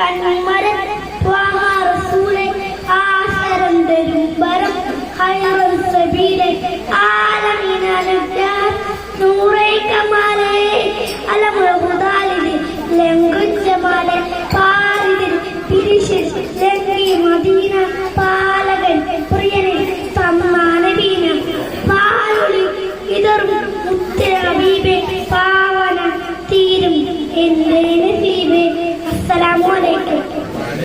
കൺമര റസൂലെ ആസരം തരും വരം ഖൈറൽ സബീലെ ആലമീന നജാർ നൂറേ കമാലേ അലമുൽ ഹുദാലിദി ലംഘുജമാലെ പാരിദിൽ പിരിശിൽ ലംഘി മദീന